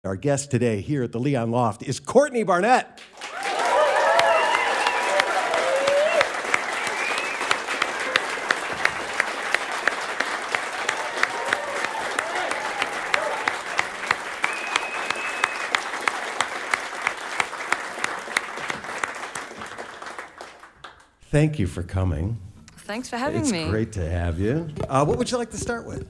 Our guest today here at the Leon Loft is Courtney Barnett. Thank you for coming. Thanks for having me. It's great to have you. What would you like to start with?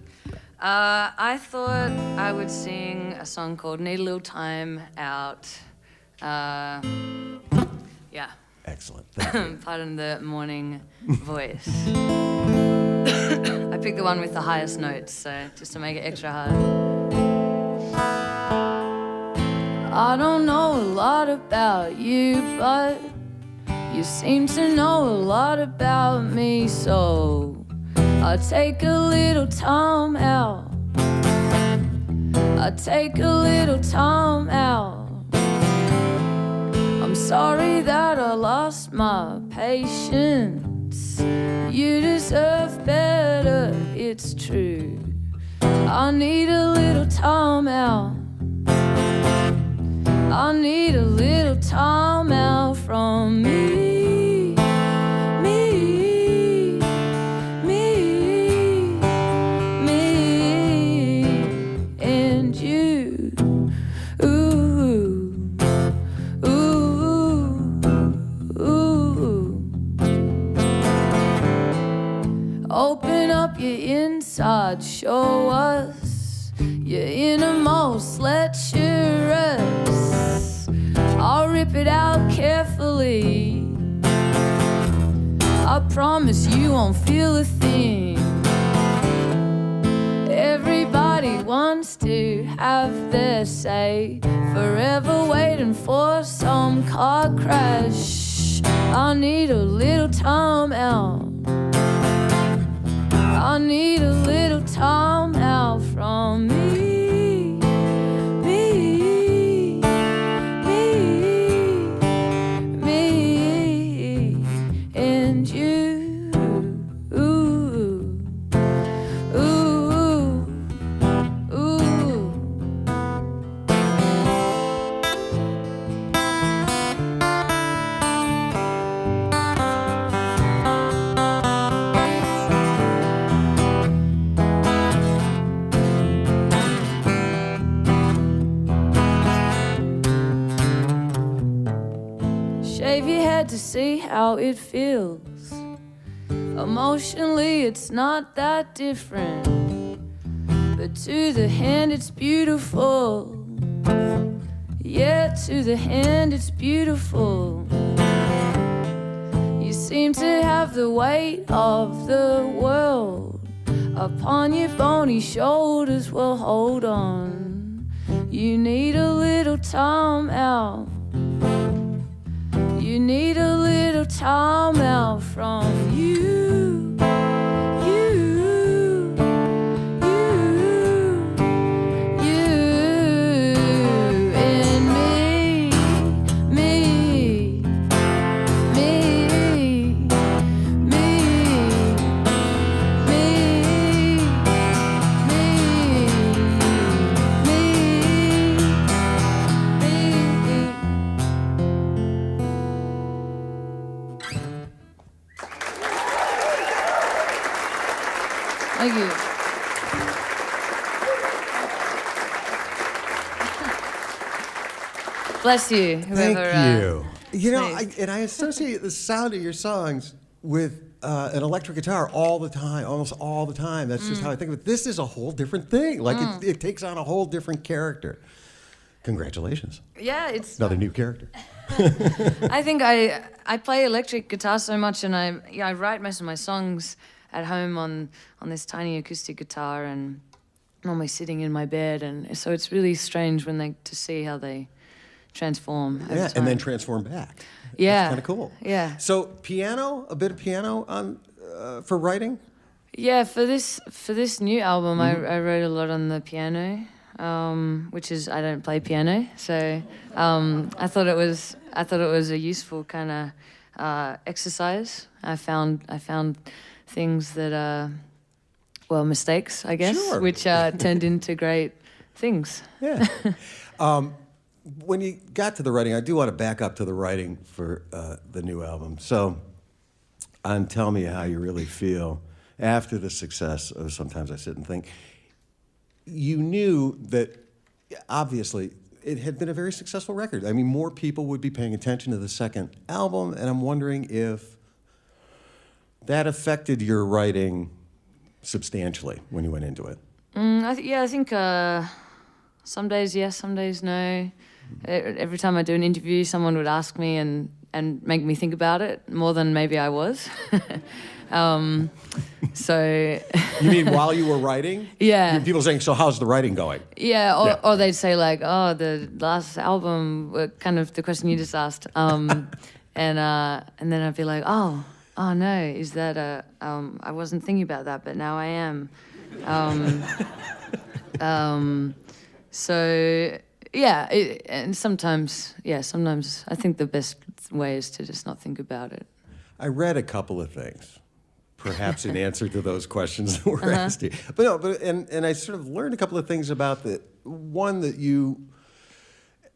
I thought I would sing a song called Need a Little Time Out. Yeah. Excellent. Thank you. Pardon the morning voice. I picked the one with the highest notes, so just to make it extra hard. I don't know a lot about you, but you seem to know a lot about me, so I'll take a little time out. I'll take a little time out. I'm sorry that I lost my patience. You deserve better, it's true. I need a little time out. I need a little time out from me. Open up your inside, show us your innermost, let you rest. I'll rip it out carefully. I promise you won't feel a thing. Everybody wants to have their say, forever waiting for some car crash. I need a little time out. I need a little time out from me, me, me, me, and you. Ooh, ooh, ooh. Shave your head to see how it feels. Emotionally, it's not that different, but to the hand, it's beautiful. Yeah, to the hand, it's beautiful. You seem to have the weight of the world upon your bony shoulders. Well, hold on. You need a little time out. You need a little time out from you, you, you, you, and me, me, me, me, me, Thank you. Bless you, whoever. Thank you. You know, sneezed. I associate the sound of your songs with an electric guitar all the time, almost all the time. That's just how I think of it. This is a whole different thing. Like it takes on a whole different character. Congratulations. Yeah, it's. Another new character. I think I play electric guitar so much, and I write most of my songs at home on this tiny acoustic guitar, and normally sitting in my bed, and so it's really strange to see how they transform over time. And then transform back. Yeah. That's kind of cool. Yeah. So piano, a bit of piano on for writing? Yeah, for this new album, I wrote a lot on the piano, which is I don't play piano, so I thought it was a useful kind of exercise. I found things that are mistakes, I guess, Sure. which turned into great things. Yeah. When you got to the writing, I do want to back up to the writing for the new album. So, and tell me how you really feel after the success of Sometimes I Sit and Think. You knew that, obviously, it had been a very successful record. I mean, more people would be paying attention to the second album, and I'm wondering if that affected your writing substantially when you went into it. I think some days yes, some days no. Every time I do an interview, someone would ask me and make me think about it more than maybe I was. So You mean while you were writing? Yeah. People saying, so how's the writing going? Yeah, or they'd say like, oh, the last album, kind of the question you just asked. And then I'd be like, oh no, is that I wasn't thinking about that, but now I am. So yeah, and sometimes I think the best way is to just not think about it. I read a couple of things, perhaps in answer to those questions that were asked you. But no, and I sort of learned a couple of things about one that you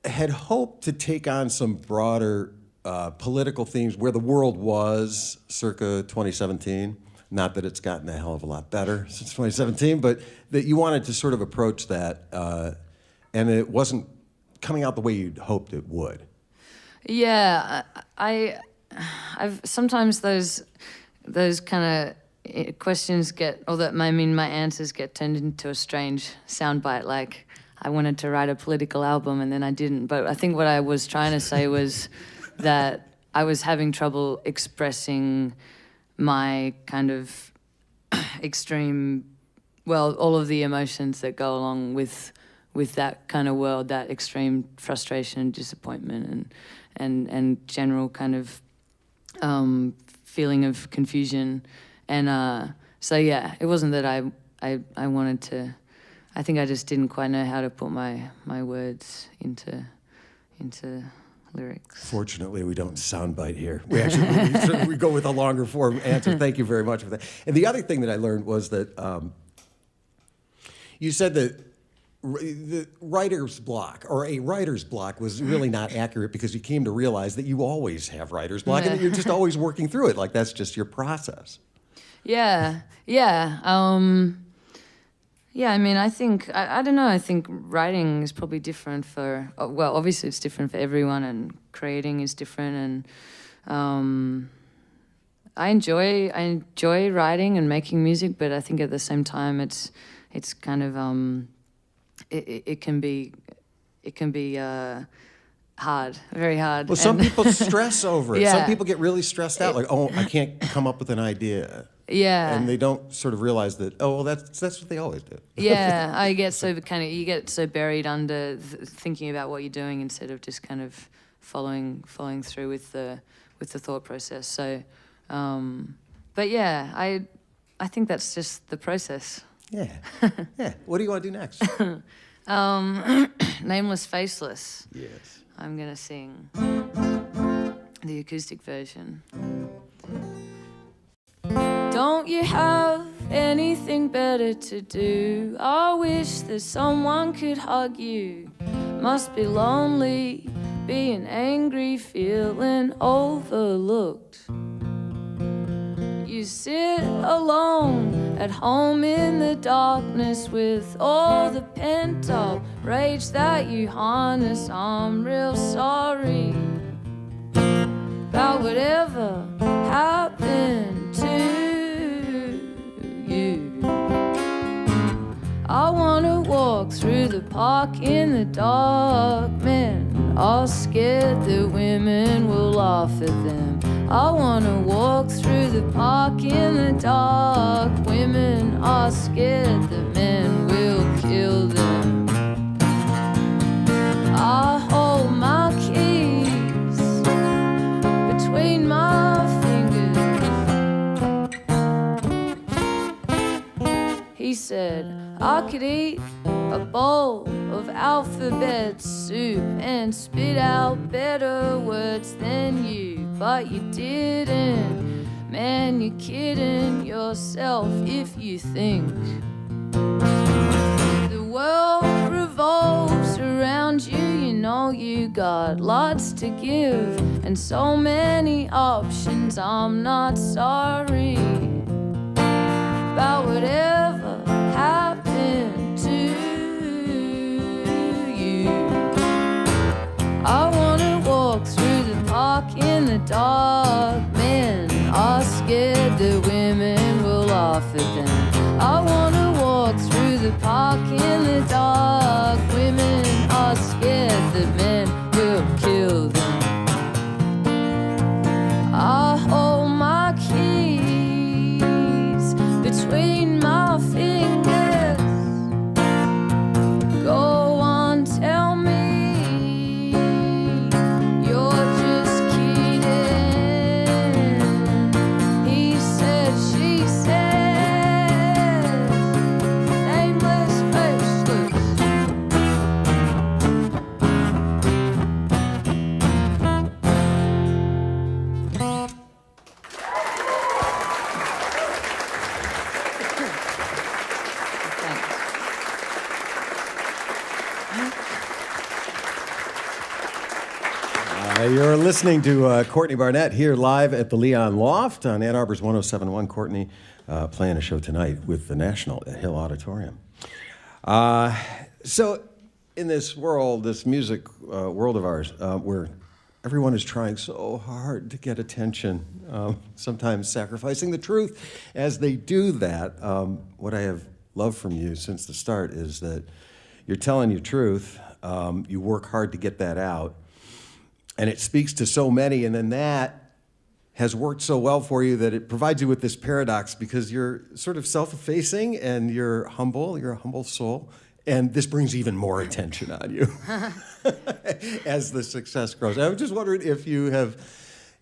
had hoped to take on some broader political themes where the world was circa 2017. Not that it's gotten a hell of a lot better since 2017, but that you wanted to sort of approach that, and it wasn't coming out the way you'd hoped it would. Yeah, I've sometimes those kind of questions my answers get turned into a strange soundbite. Like I wanted to write a political album and then I didn't. But I think what I was trying to say was that I was having trouble expressing my kind of extreme, all of the emotions that go along with that kind of world, that extreme frustration and disappointment and general kind of feeling of confusion. And so yeah, it wasn't that I wanted to, I think I just didn't quite know how to put my words into lyrics. Fortunately, we don't soundbite here. We actually we go with a longer form answer. Thank you very much for that. And the other thing that I learned was that you said that the writer's block, or a writer's block, was really not accurate because you came to realize that you always have writer's block and that you're just always working through it. Like that's just your process. Yeah. I mean, I think, I don't know, I think writing is probably different obviously it's different for everyone, and creating is different, and I enjoy writing and making music, but I think at the same time it's kind of, it can be hard, very hard. Well, some people stress over it. Yeah. Some people get really stressed out, like, oh, I can't come up with an idea. Yeah. And they don't sort of realize that, that's what they always do. Yeah, you get so buried under thinking about what you're doing instead of just kind of following through with the thought process. So, but yeah, I think that's just the process. Yeah. Yeah. What do you want to do next? Nameless, Faceless. Yes. I'm gonna sing the acoustic version. Don't you have anything better to do? I wish that someone could hug you. Must be lonely, being angry, feeling overlooked. You sit alone at home in the darkness with all the pent-up rage that you harness. I'm real sorry about whatever happened to you. I wanna walk through the park in the dark. Men are scared that women will laugh at them. I wanna walk through the park in the dark. Women are scared that men will kill them. I hold my keys between my fingers. He said I could eat a bowl of alphabet soup and spit out better words than you, but you didn't. Man, you're kidding yourself if you think the world revolves around you. You know you got lots to give and so many options. I'm not sorry about whatever happened to you. I wanna walk through the park in the dark. Men are scared that women will laugh at them. I wanna walk through the park in the dark. Women are scared that men will kill them. I hold my keys between my fingers. Go on, tell me you're just kidding. He said, she said, nameless, faceless. You're listening to Courtney Barnett here live at the Leon Loft on Ann Arbor's 107.1. Courtney playing a show tonight with the National at Hill Auditorium. So in this world, this music world of ours, where everyone is trying so hard to get attention, sometimes sacrificing the truth as they do that, what I have loved from you since the start is that you're telling your truth, you work hard to get that out, and it speaks to so many, and then that has worked so well for you that it provides you with this paradox because you're sort of self-effacing and you're a humble soul, and this brings even more attention on you as the success grows. I was just wondering if you have,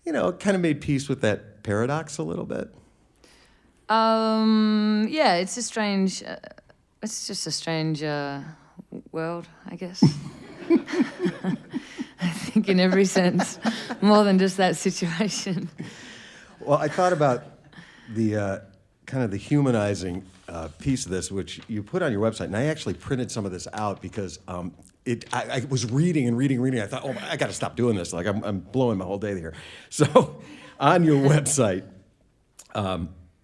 kind of made peace with that paradox a little bit. Yeah, it's a strange, it's just a strange world, I guess. I think in every sense, more than just that situation. Well, I thought about the kind of the humanizing piece of this, which you put on your website, and I actually printed some of this out because I was reading. I thought, oh, I got to stop doing this. Like I'm blowing my whole day here. So, on your website,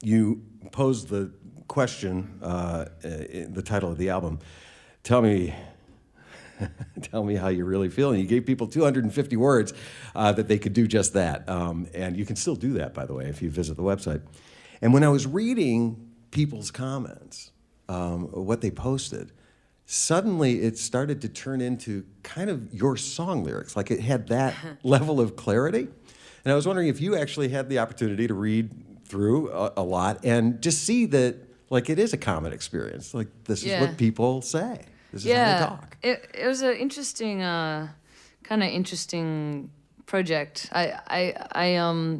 you posed the question, the title of the album. Tell me how you really feel. And you gave people 250 words that they could do just that. And you can still do that, by the way, if you visit the website. And when I was reading people's comments, what they posted, suddenly it started to turn into kind of your song lyrics. Like it had that level of clarity. And I was wondering if you actually had the opportunity to read through a lot and just see that, like, it is a common experience. Like, this is what people say. This is how they talk. It was an interesting, kind of interesting project. I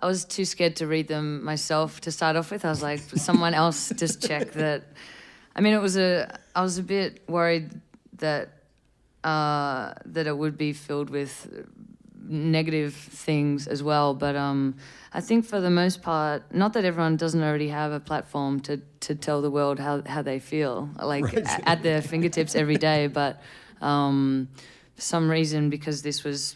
was too scared to read them myself to start off with. I was like, someone else just check that. I mean, I was a bit worried that that it would be filled with negative things as well. But I think for the most part, not that everyone doesn't already have a platform to tell the world how they feel, like at their fingertips every day. But for some reason, because this was,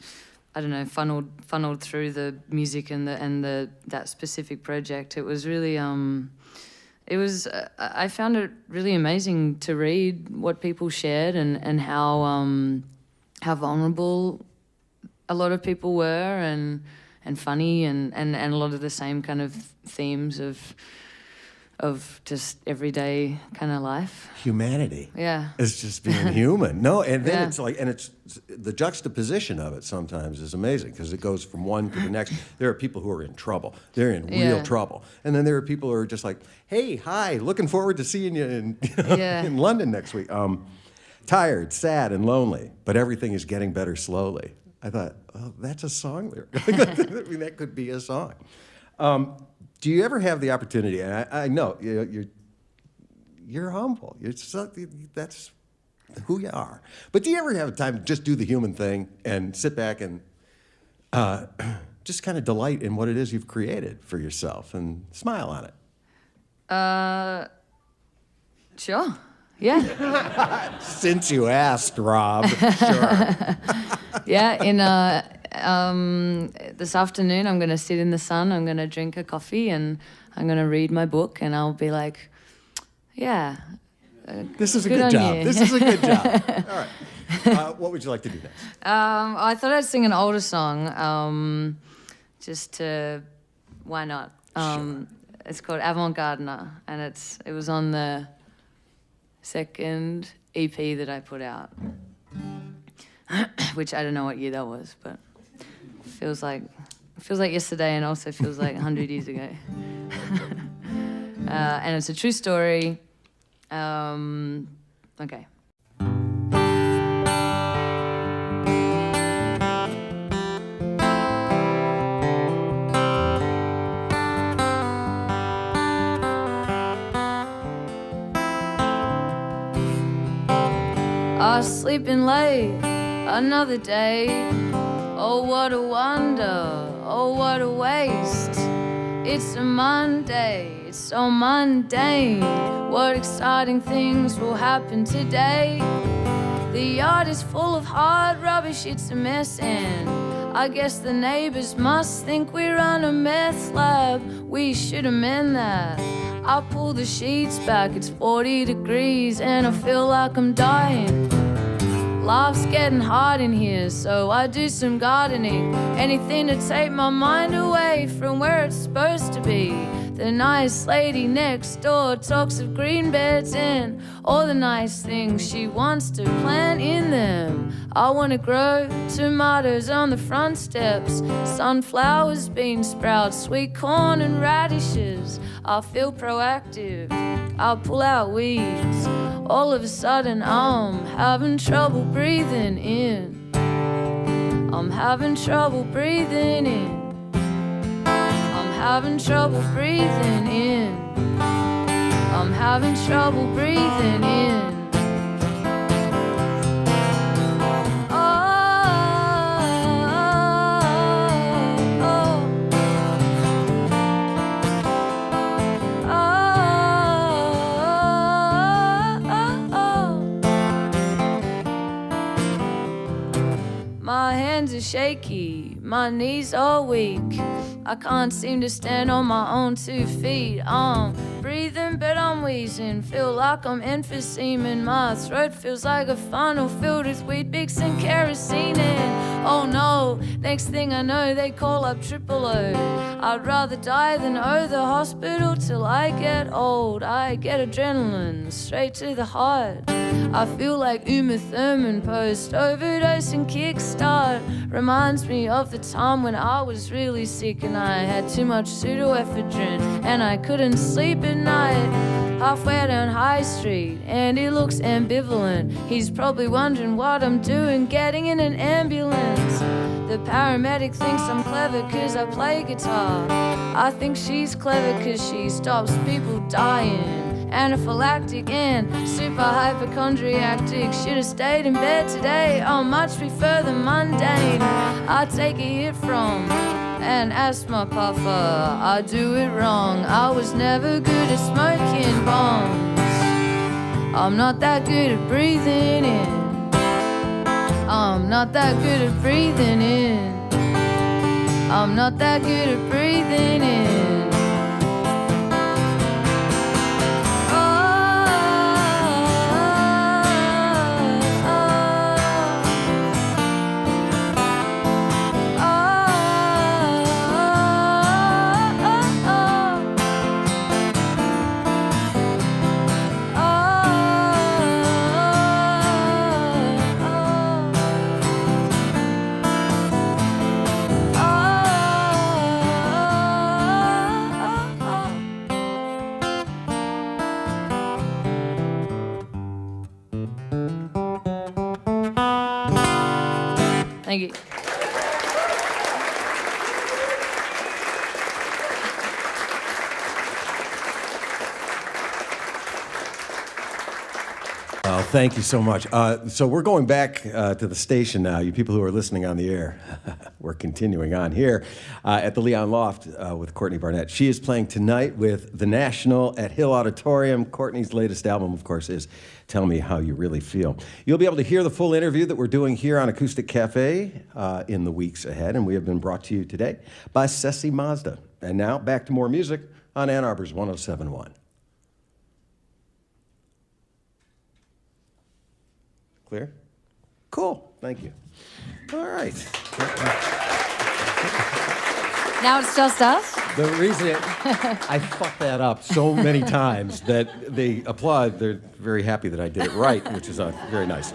I don't know, funneled through the music and that specific project, it was really I found it really amazing to read what people shared and how vulnerable a lot of people were and funny and a lot of the same kind of themes of just everyday kind of life. Humanity. Yeah. It's just being human. No, and then it's like, and it's the juxtaposition of it sometimes is amazing because it goes from one to the next. There are people who are in trouble. They're in real trouble. And then there are people who are just like, hey, hi, looking forward to seeing you in London next week. Tired, sad, and lonely, but everything is getting better slowly. I thought, oh, that's a song lyric. I mean, that could be a song. Do you ever have the opportunity? And I know you're humble. That's who you are. But do you ever have time to just do the human thing and sit back and just kind of delight in what it is you've created for yourself and smile on it? Sure. Yeah. Since you asked, Rob. Sure. Yeah, this afternoon I'm going to sit in the sun, I'm going to drink a coffee, and I'm going to read my book, and I'll be like, yeah. This is a Good good on job. you. This is a good job. All right. What would you like to do next? I thought I'd sing an older song, just to, why not? Sure. It's called Avant-Gardener, and it was on the second EP that I put out, which I don't know what year that was, but it feels like yesterday, and also feels like 100 years ago. And it's a true story. Okay. I was sleeping late, another day. Oh, what a wonder, oh, what a waste. It's a Monday, it's so mundane. What exciting things will happen today? The yard is full of hard rubbish, it's a mess, and I guess the neighbors must think we run a meth lab. We should amend that. I pull the sheets back, it's 40 degrees and I feel like I'm dying. Life's getting hard in here, so I do some gardening. Anything to take my mind away from where it's supposed to be. The nice lady next door talks of green beds and all the nice things she wants to plant in them. I want to grow tomatoes on the front steps, sunflowers, bean sprouts, sweet corn and radishes. I feel proactive, I'll pull out weeds. All of a sudden I'm having trouble breathing in. I'm having trouble breathing in. I'm having trouble breathing in. I'm having trouble breathing in. My hands are shaky, my knees are weak. I can't seem to stand on my own 2 feet. I'm breathing but I'm wheezing, feel like I'm emphyseming. My throat feels like a funnel filled with Weet Bix and kerosene. And oh no, next thing I know they call up triple O. I'd rather die than owe the hospital till I get old. I get adrenaline straight to the heart. I feel like Uma Thurman post-overdose and kickstart. Reminds me of the time when I was really sick and I had too much pseudoephedrine and I couldn't sleep at night. Halfway down High Street and he looks ambivalent. He's probably wondering what I'm doing getting in an ambulance. The paramedic thinks I'm clever cause I play guitar. I think she's clever cause she stops people dying. Anaphylactic and super hypochondriac. Should've stayed in bed today. I'll much prefer the mundane. I take a hit from an asthma puffer. I do it wrong. I was never good at smoking bombs. I'm not that good at breathing in. I'm not that good at breathing in. I'm not that good at breathing in. Thank you. thank you so much. So we're going back to the station now. You people who are listening on the air, we're continuing on here at the Leon Loft with Courtney Barnett. She is playing tonight with the National at Hill Auditorium. Courtney's latest album, of course, is Tell Me How You Really Feel. You'll be able to hear the full interview that we're doing here on Acoustic Café in the weeks ahead, and we have been brought to you today by Sessi Mazda. And now, back to more music on Ann Arbor's 107.1. Clear? Cool. Thank you. All right. Now it's just us? The reason I fucked that up so many times that they applaud, they're very happy that I did it right, which is very nice.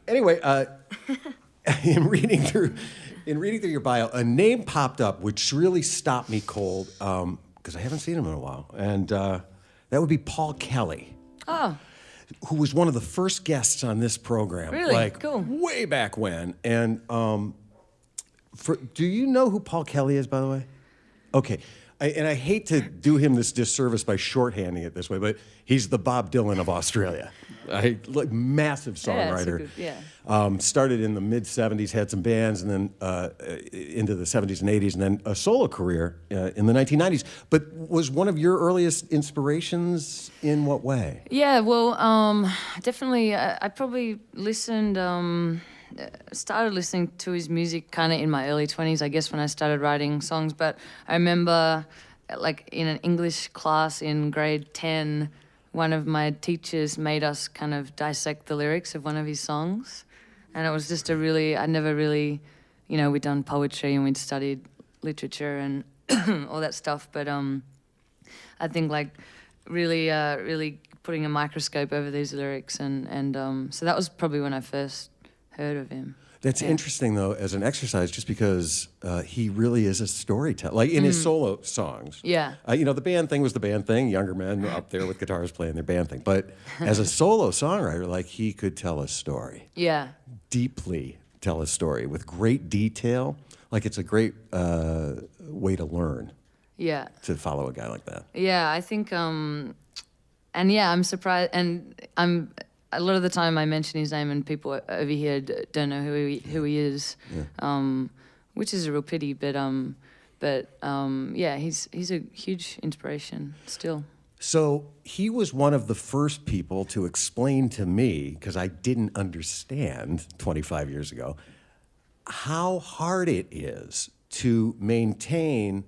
Anyway, in reading through your bio, a name popped up which really stopped me cold because I haven't seen him in a while, and that would be Paul Kelly. Oh. Who was one of the first guests on this program. Really? Like, cool. Way back when. And do you know who Paul Kelly is, by the way? Okay. I hate to do him this disservice by shorthanding it this way, but he's the Bob Dylan of Australia. Massive songwriter. Started in the mid-'70s, had some bands, and then into the '70s and '80s, and then a solo career in the 1990s. But was one of your earliest inspirations in what way? Yeah, well, definitely. I probably started listening to his music kind of in my early 20s, I guess, when I started writing songs. But I remember, like, in an English class in grade 10, one of my teachers made us kind of dissect the lyrics of one of his songs. And it was just I never really, we'd done poetry and we'd studied literature and all that stuff. But I think, like, really putting a microscope over these lyrics. And so that was probably when I first heard of him. That's interesting, though, as an exercise, just because he really is a storyteller. Like, in his solo songs. Yeah. The band thing was the band thing, younger men up there with guitars playing their band thing. But as a solo songwriter, like, he could tell a story. Yeah. Deeply tell a story with great detail. Like, it's a great way to learn. Yeah. To follow a guy like that. Yeah, I think, and yeah, I'm surprised, and a lot of the time I mention his name and people over here don't know who he is, which is a real pity. But yeah, he's a huge inspiration still. So he was one of the first people to explain to me, because I didn't understand 25 years ago, how hard it is to maintain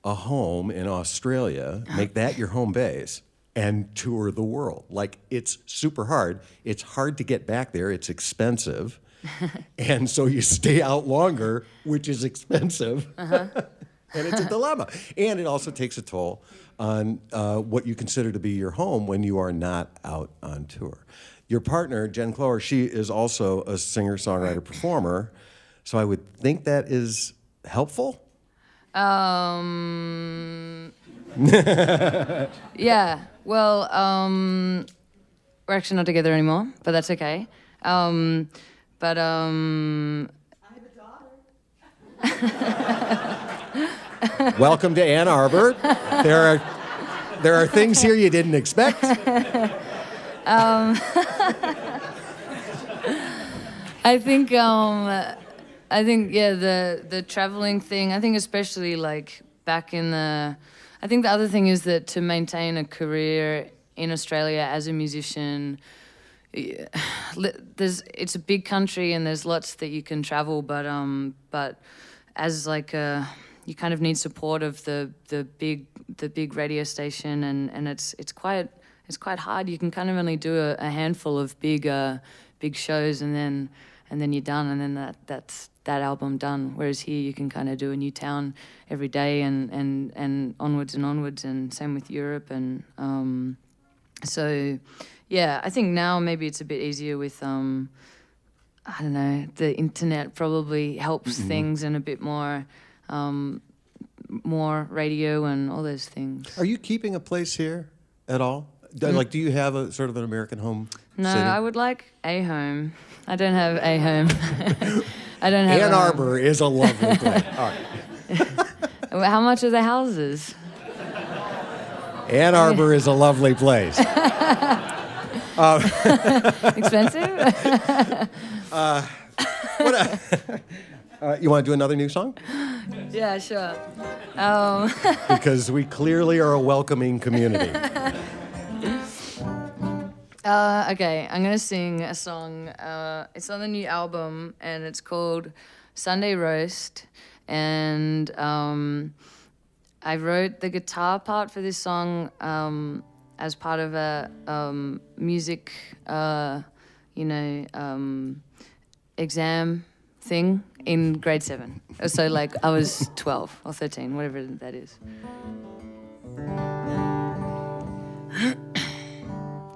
a home in Australia, make that your home base, and tour the world. Like, it's super hard. It's hard to get back there. It's expensive. And so you stay out longer, which is expensive. And it's a dilemma. And it also takes a toll on what you consider to be your home when you are not out on tour. Your partner, Jen Clower, she is also a singer, songwriter, performer. So I would think that is helpful? Yeah. Well, we're actually not together anymore, but that's okay. I have a daughter. Welcome to Ann Arbor. There are things here you didn't expect. I think yeah, the traveling thing. I think especially like back in the. I think the other thing is that to maintain a career in Australia as a musician, it's a big country and there's lots that you can travel, but as like you kind of need support of the big radio station, and it's quite hard. You can kind of only do a handful of big shows, and then you're done, and then that's that album done. Whereas here you can kind of do a new town every day, and onwards and onwards, and same with Europe. And so yeah, I think now maybe it's a bit easier with I don't know, the internet probably helps things, and a bit more radio and all those things. Are you keeping a place here at all? Like, do you have a sort of an American home? No, city? I would like a home. I don't have a home. I don't have. Ann Arbor is a lovely place. All right. How much are the houses? Ann Arbor is a lovely place. Expensive? You want to do another new song? Yeah, sure. Because we clearly are a welcoming community. Okay, I'm gonna sing a song. It's on the new album, and it's called Sunday Roast. And I wrote the guitar part for this song as part of a music, exam thing in grade 7. So like I was 12 or 13, whatever that is.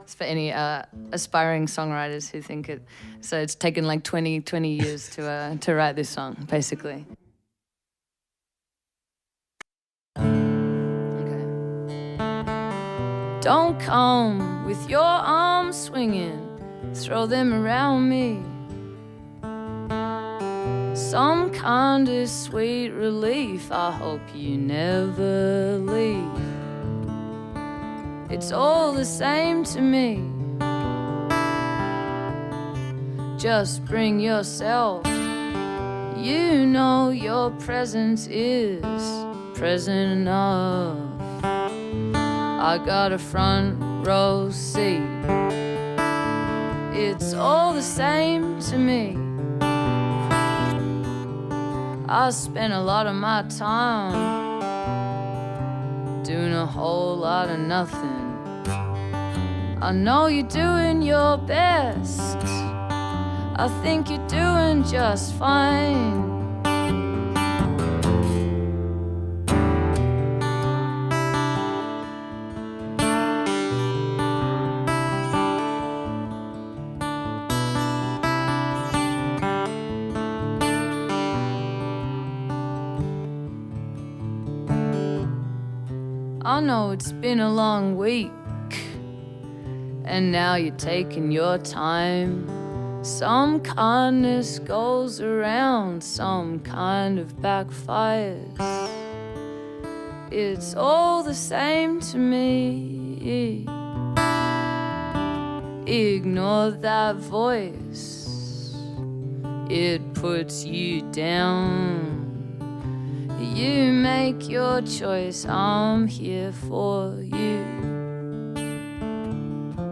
It's for any aspiring songwriters who think it. So it's taken like 20 years to write this song, basically. Okay. Don't come with your arms swinging, throw them around me. Some kind of sweet relief, I hope you never leave. It's all the same to me. Just bring yourself. You know your presence is present enough. I got a front row seat. It's all the same to me. I spent a lot of my time doing a whole lot of nothing. I know you're doing your best. I think you're doing just fine. I know it's been a long week, and now you're taking your time. Some kindness goes around, some kind of backfires. It's all the same to me. Ignore that voice, it puts you down. You make your choice, I'm here for you.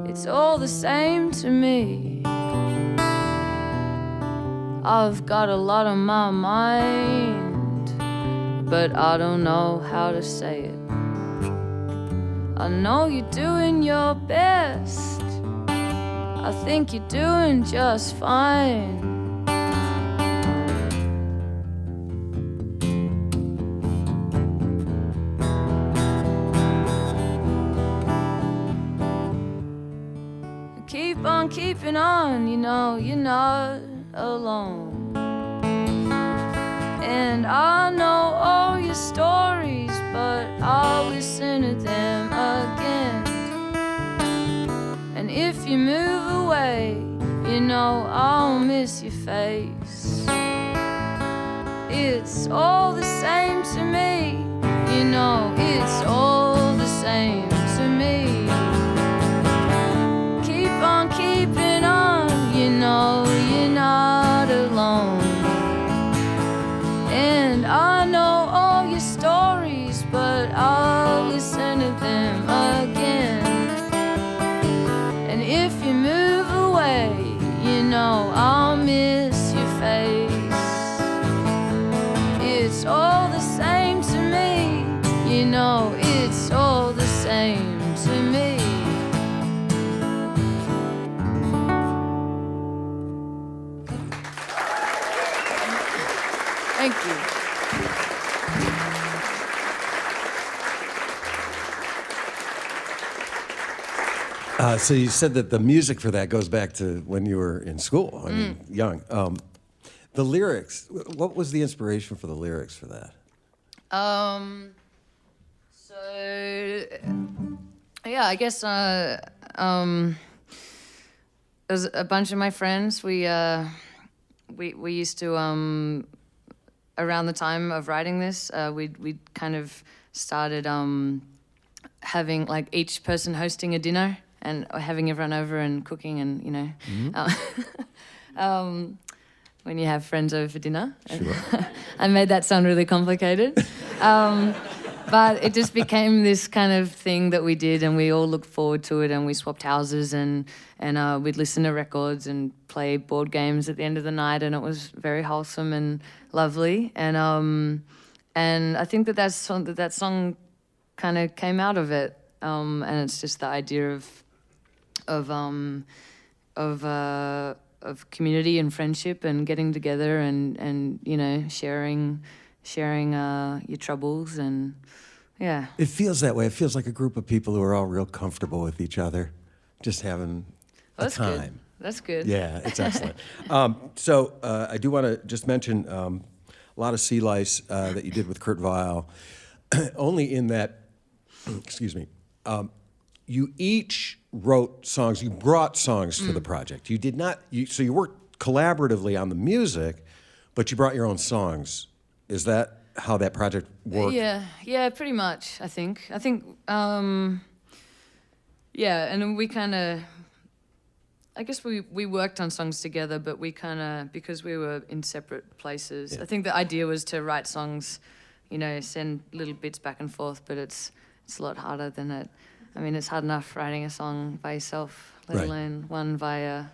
It's all the same to me. I've got a lot on my mind, but I don't know how to say it. I know you're doing your best. I think you're doing just fine. Keep on keeping on, you know you're not alone. And I know all your stories, but I'll listen to them again. And if you move away, you know I'll miss your face. It's all the same to me, you know it's all the same to me. Keep on keeping on, you know you're not alone. And I know all your stories, but I'll listen to them again. And if you move away, you know I'll miss your face. It's all the same to me, you know it's all the same to me. Thank you. So you said that the music for that goes back to when you were in school, I mean, young. The lyrics, what was the inspiration for the lyrics for that? So yeah, I guess it was a bunch of my friends. We used to around the time of writing this, we kind of started having like each person hosting a dinner and having everyone over and cooking and, you know, when you have friends over for dinner. Sure. I made that sound really complicated. But it just became this kind of thing that we did, and we all looked forward to it, and we swapped houses, and we'd listen to records and play board games at the end of the night, and it was very wholesome and lovely. And I think that song kind of came out of it, and it's just the idea of community and friendship and getting together and you know, sharing your troubles, and yeah. It feels that way. It feels like a group of people who are all real comfortable with each other, just having a time. Good. That's good. Yeah, it's excellent. So I do want to just mention a lot of Sea Lice that you did with Kurt Weill, only in that, excuse me, you each wrote songs, you brought songs to the project. You did not, so you worked collaboratively on the music, but you brought your own songs. Is that how that project worked? Yeah, pretty much, I think. Yeah, and then we kind of, I guess we worked on songs together, but we kind of, because we were in separate places, I think the idea was to write songs, you know, send little bits back and forth, but it's a lot harder than it. I mean, it's hard enough writing a song by yourself, let alone one via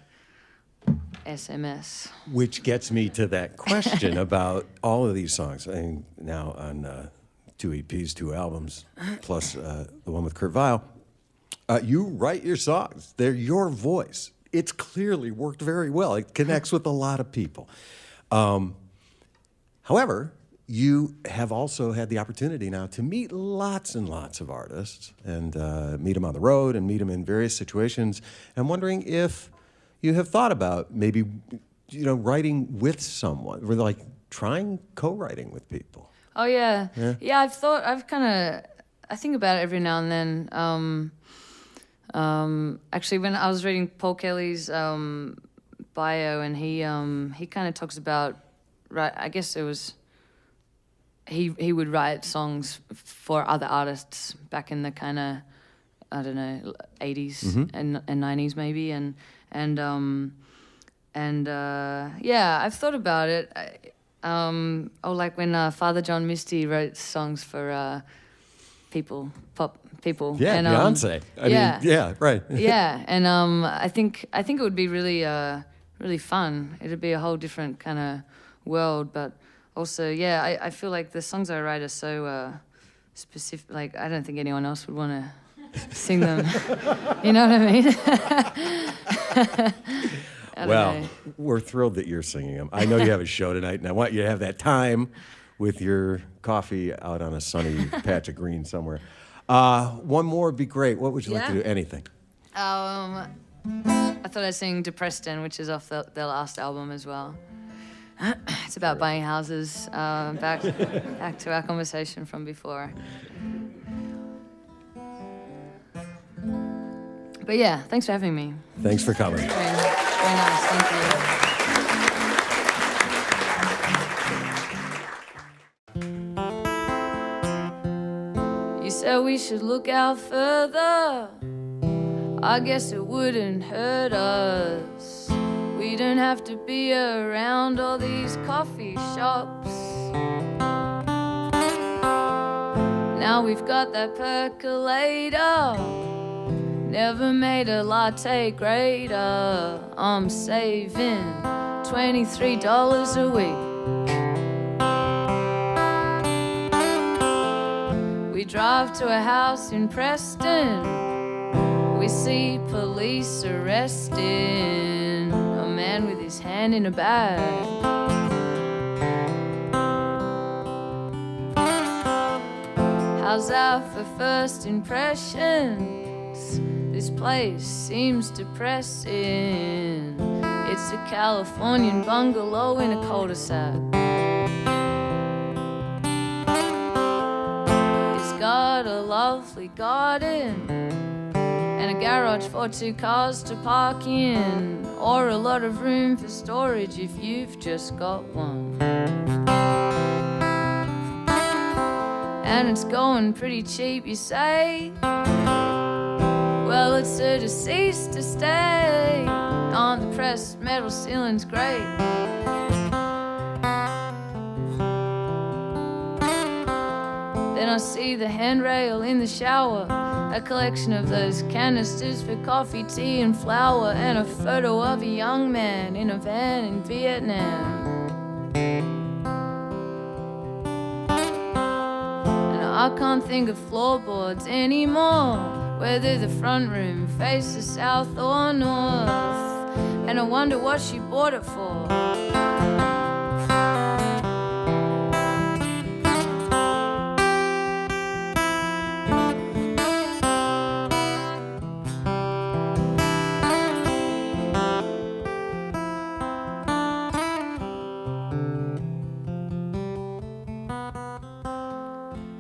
SMS. Which gets me to that question about all of these songs. I mean, now on 2 EPs, 2 albums, plus the one with Kurt Weill, you write your songs. They're your voice. It's clearly worked very well. It connects with a lot of people. However, you have also had the opportunity now to meet lots and lots of artists and meet them on the road and meet them in various situations. I'm wondering if you have thought about maybe, you know, writing with someone, or like trying co-writing with people. Oh yeah. I think about it every now and then. Actually, when I was reading Paul Kelly's bio, and he kind of talks about, I guess it was, he would write songs for other artists back in the kind of, I don't know, 80s and 90s maybe, and yeah, I've thought about it. Like when Father John Misty wrote songs for pop people. Yeah, and, Beyonce. I mean, yeah, right. Yeah, and I think it would be really really fun. It'd be a whole different kind of world, but also, yeah, I feel like the songs I write are so specific. Like, I don't think anyone else would want to sing them. You know what I mean? Well, we're thrilled that you're singing them. I know you have a show tonight, and I want you to have that time with your coffee out on a sunny patch of green somewhere. One more would be great. What would you like to do? Anything. I thought I'd sing Depressed-In, which is off their last album as well. It's about buying houses. Back to our conversation from before. But yeah, thanks for having me. Thanks for coming. Very nice, thank you. You said we should look out further. I guess it wouldn't hurt us. We don't have to be around all these coffee shops. Now we've got that percolator. Never made a latte greater. I'm saving $23 a week. We drive to a house in Preston. We see police arresting a man with his hand in a bag. How's that for first impressions? This place seems depressing. It's a Californian bungalow in a cul-de-sac. It's got a lovely garden and a garage for 2 cars to park in, or a lot of room for storage if you've just got one. And it's going pretty cheap, you say? Well, it's a deceased estate on the pressed metal ceiling's great. Then I see the handrail in the shower, a collection of those canisters for coffee, tea, and flour, and a photo of a young man in a van in Vietnam. And I can't think of floorboards anymore, whether the front room faces south or north, and I wonder what she bought it for.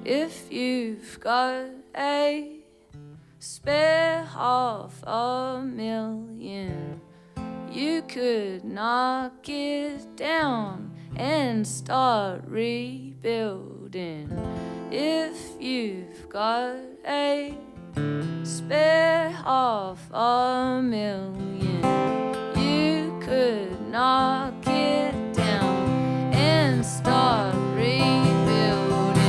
If you've got a spare $500,000, you could knock it down and start rebuilding. If you've got a spare $500,000, you could knock it down and start rebuilding.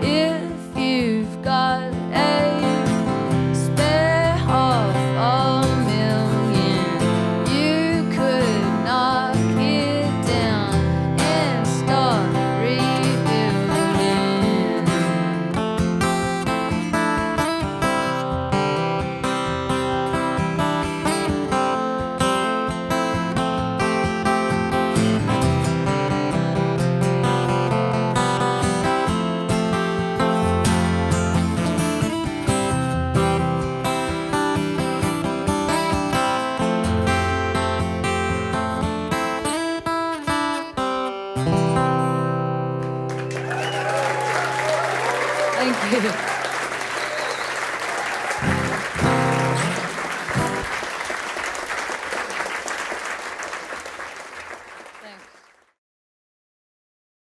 If you've got a spare $500,000, you could knock it down and start rebuilding. Thank you.